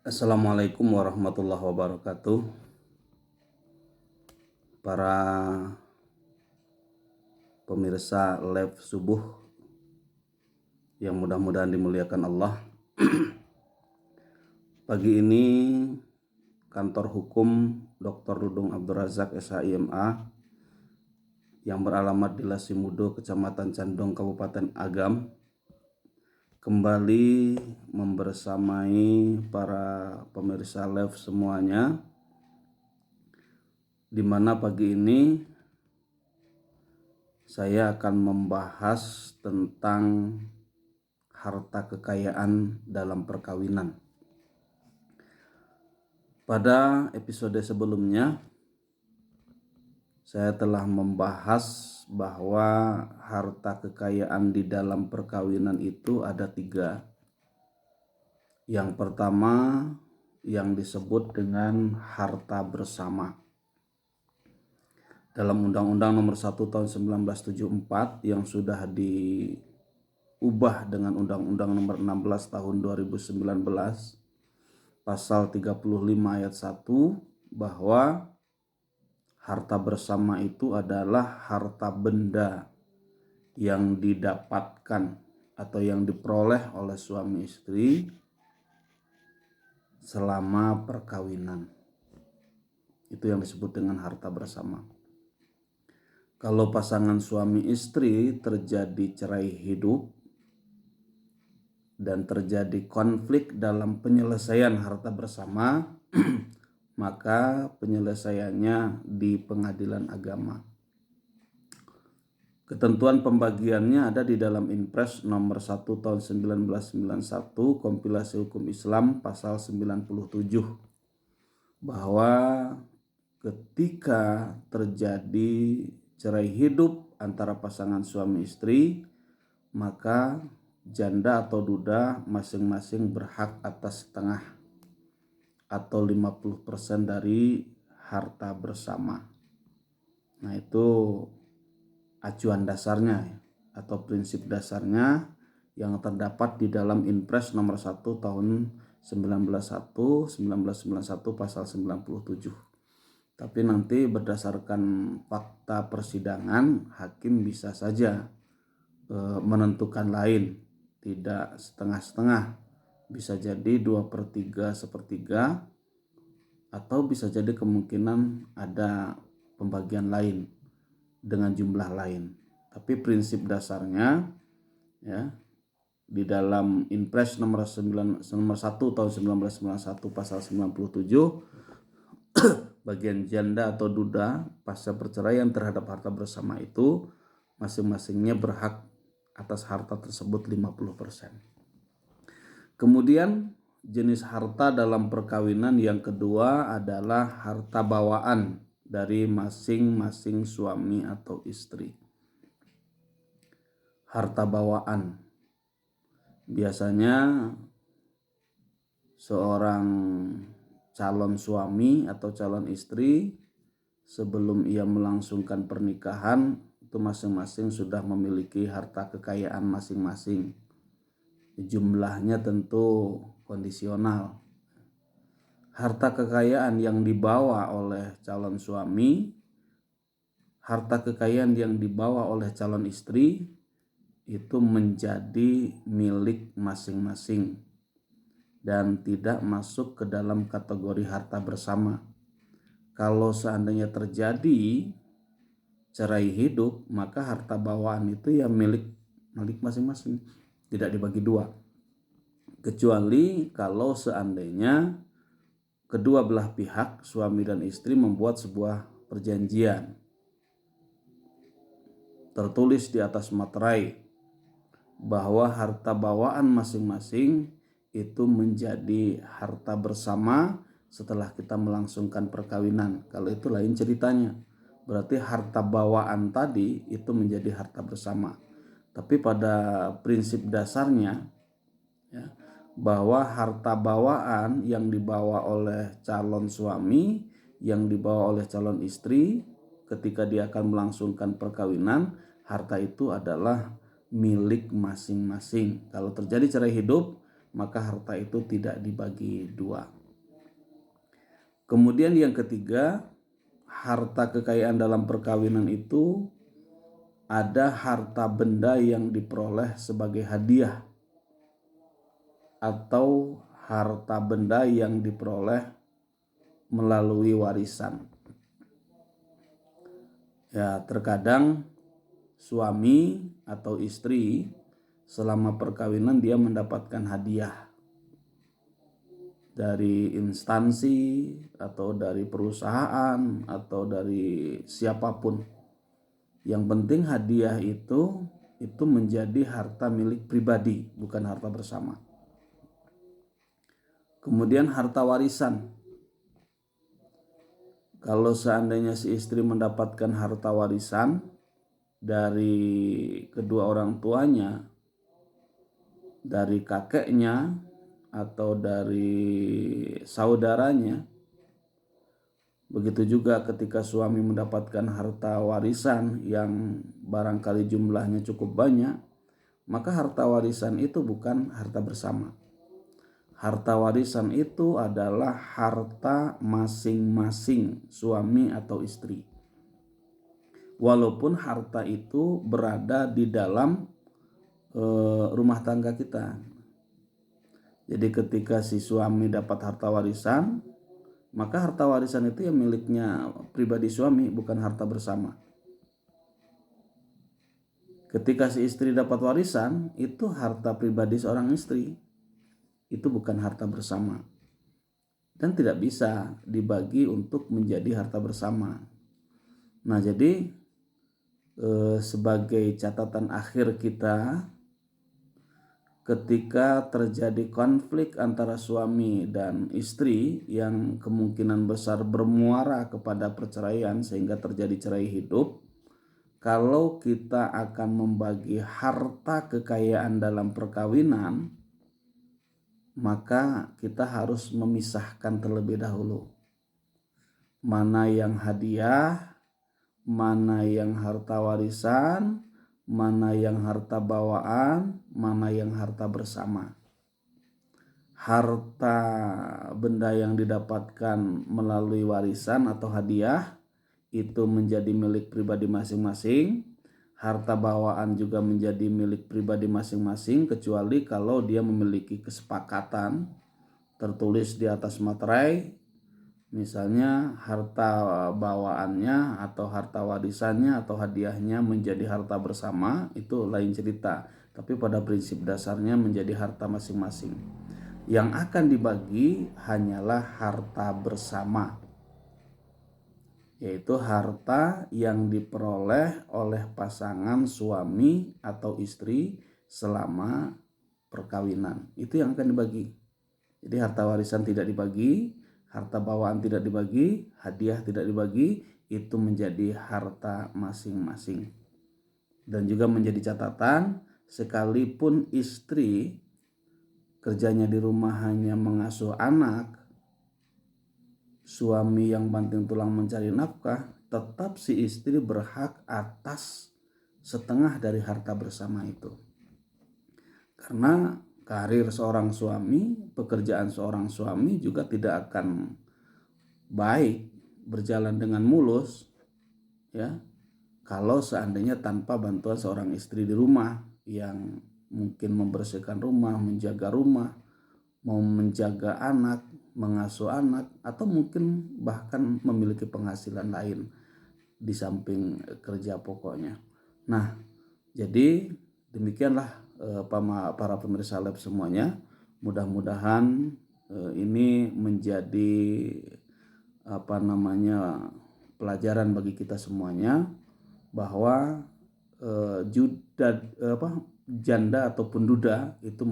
Assalamualaikum warahmatullahi wabarakatuh. Para pemirsa live subuh yang mudah-mudahan dimuliakan Allah. Pagi ini kantor hukum Dr. Dudung Abdul Razak SHIMA yang beralamat di Lasimudo, Kecamatan Candong, Kabupaten Agam kembali membersamai para pemirsa live semuanya, di mana pagi ini saya akan membahas tentang harta kekayaan dalam perkawinan. Pada episode sebelumnya, saya telah membahas bahwa harta kekayaan di dalam perkawinan itu ada 3. Yang pertama yang disebut dengan harta bersama. Dalam Undang-Undang Nomor 1 Tahun 1974 yang sudah diubah dengan Undang-Undang Nomor 16 Tahun 2019 Pasal 35 ayat 1 bahwa harta bersama itu adalah harta benda yang didapatkan atau yang diperoleh oleh suami istri selama perkawinan. Itu yang disebut dengan harta bersama. Kalau pasangan suami istri terjadi cerai hidup dan terjadi konflik dalam penyelesaian harta bersama, maka penyelesaiannya di pengadilan agama. Ketentuan pembagiannya ada di dalam Inpres nomor 1 tahun 1991 kompilasi hukum Islam pasal 97, bahwa ketika terjadi cerai hidup antara pasangan suami istri, maka janda atau duda masing-masing berhak atas setengah atau 50% dari harta bersama. Nah, itu acuan dasarnya atau prinsip dasarnya yang terdapat di dalam Inpres nomor 1 tahun 1991 pasal 97. Tapi nanti berdasarkan fakta persidangan, hakim bisa saja menentukan lain, tidak setengah-setengah. Bisa jadi 2/3 sepertiga, atau bisa jadi kemungkinan ada pembagian lain dengan jumlah lain. Tapi prinsip dasarnya ya di dalam Inpres nomor 1 tahun 1991 pasal 97, bagian janda atau duda pasca perceraian terhadap harta bersama itu masing-masingnya berhak atas harta tersebut 50%. Kemudian jenis harta dalam perkawinan yang kedua adalah harta bawaan dari masing-masing suami atau istri. Harta bawaan biasanya seorang calon suami atau calon istri sebelum ia melangsungkan pernikahan itu masing-masing sudah memiliki harta kekayaan masing-masing. Jumlahnya tentu kondisional. Harta kekayaan yang dibawa oleh calon suami, harta kekayaan yang dibawa oleh calon istri itu menjadi milik masing-masing dan tidak masuk ke dalam kategori harta bersama. Kalau seandainya terjadi cerai hidup, maka harta bawaan itu ya milik masing-masing, tidak dibagi dua. Kecuali kalau seandainya kedua belah pihak, suami dan istri, membuat sebuah perjanjian tertulis di atas materai bahwa harta bawaan masing-masing itu menjadi harta bersama setelah kita melangsungkan perkawinan. Kalau itu lain ceritanya. Berarti harta bawaan tadi itu menjadi harta bersama. Tapi pada prinsip dasarnya ya, bahwa harta bawaan yang dibawa oleh calon suami, yang dibawa oleh calon istri ketika dia akan melangsungkan perkawinan, harta itu adalah milik masing-masing. Kalau terjadi cerai hidup, maka harta itu tidak dibagi dua. Kemudian yang ketiga, harta kekayaan dalam perkawinan itu ada harta benda yang diperoleh sebagai hadiah atau harta benda yang diperoleh melalui warisan. Ya, terkadang suami atau istri selama perkawinan dia mendapatkan hadiah dari instansi atau dari perusahaan atau dari siapapun. Yang penting hadiah itu menjadi harta milik pribadi, bukan harta bersama. Kemudian harta warisan. Kalau seandainya si istri mendapatkan harta warisan dari kedua orang tuanya, dari kakeknya atau dari saudaranya, begitu juga ketika suami mendapatkan harta warisan yang barangkali jumlahnya cukup banyak, maka harta warisan itu bukan harta bersama. Harta warisan itu adalah harta masing-masing suami atau istri. Walaupun harta itu berada di dalam rumah tangga kita. Jadi ketika si suami dapat harta warisan, maka harta warisan itu yang miliknya pribadi suami, bukan harta bersama. Ketika si istri dapat warisan, itu harta pribadi seorang istri. Itu bukan harta bersama. Dan tidak bisa dibagi untuk menjadi harta bersama. Nah, jadi sebagai catatan akhir kita, ketika terjadi konflik antara suami dan istri yang kemungkinan besar bermuara kepada perceraian sehingga terjadi cerai hidup, kalau kita akan membagi harta kekayaan dalam perkawinan, maka kita harus memisahkan terlebih dahulu mana yang hadiah, mana yang harta warisan, mana yang harta bawaan, mana yang harta bersama. Harta benda yang didapatkan melalui warisan atau hadiah itu menjadi milik pribadi masing-masing. Harta bawaan juga menjadi milik pribadi masing-masing, kecuali kalau dia memiliki kesepakatan tertulis di atas materai. Misalnya harta bawaannya atau harta warisannya atau hadiahnya menjadi harta bersama, itu lain cerita. Tapi pada prinsip dasarnya menjadi harta masing-masing. Yang akan dibagi hanyalah harta bersama, yaitu harta yang diperoleh oleh pasangan suami atau istri selama perkawinan. Itu yang akan dibagi. Jadi harta warisan tidak dibagi, harta bawaan tidak dibagi, hadiah tidak dibagi, itu menjadi harta masing-masing. Dan juga menjadi catatan, sekalipun istri kerjanya di rumah hanya mengasuh anak, suami yang banting tulang mencari nafkah, tetap si istri berhak atas setengah dari harta bersama itu. Karena karir seorang suami, pekerjaan seorang suami juga tidak akan baik, berjalan dengan mulus, ya, kalau seandainya tanpa bantuan seorang istri di rumah yang mungkin membersihkan rumah, menjaga rumah, mau menjaga anak, mengasuh anak, atau mungkin bahkan memiliki penghasilan lain di samping kerja pokoknya. Nah, jadi demikianlah para pemirsa Lab semuanya. Mudah-mudahan ini menjadi pelajaran bagi kita semuanya, bahwa janda ataupun duda itu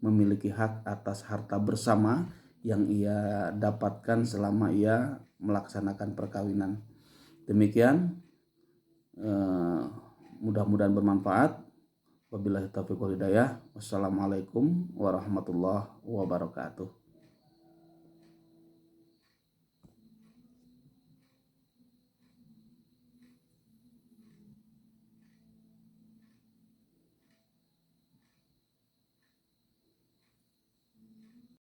memiliki hak atas harta bersama yang ia dapatkan selama ia melaksanakan perkawinan. Demikian, mudah-mudahan bermanfaat. Wabillahi taufiq wal hidayah. Wassalamualaikum warahmatullahi wabarakatuh.